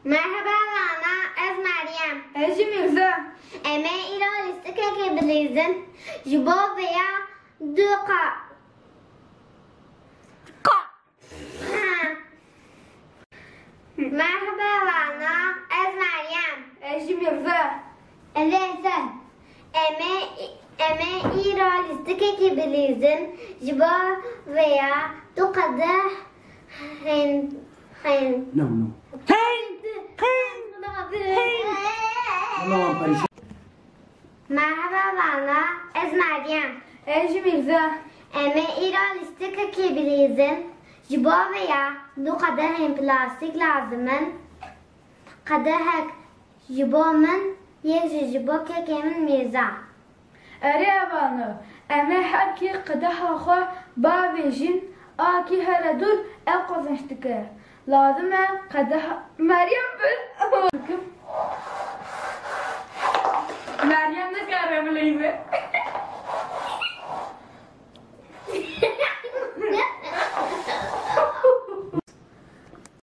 Merhaba Rana, ez Meryem. Ez Mirza. Eme ira listeke ke bilizin. Jibo veya duka. Merhaba Rana, ez Meryem. Ez Mirza. Eleysen. Eme ira listeke ke bilizin. Jibo veya dukada hen. No. Merhaba Rana, ez Meryem. Ez Mirza. Eme ira listeke ke bilizin. Jibo veya du kadeh plastik lazımın. Kadehek jibomun yek jibo kekemin mirza. Erevano. Eme haki qadaha kho bavejin aki haradur el qazançtıkı. Lazım qadaha Meryem bil. Meryem de kahramanıyım.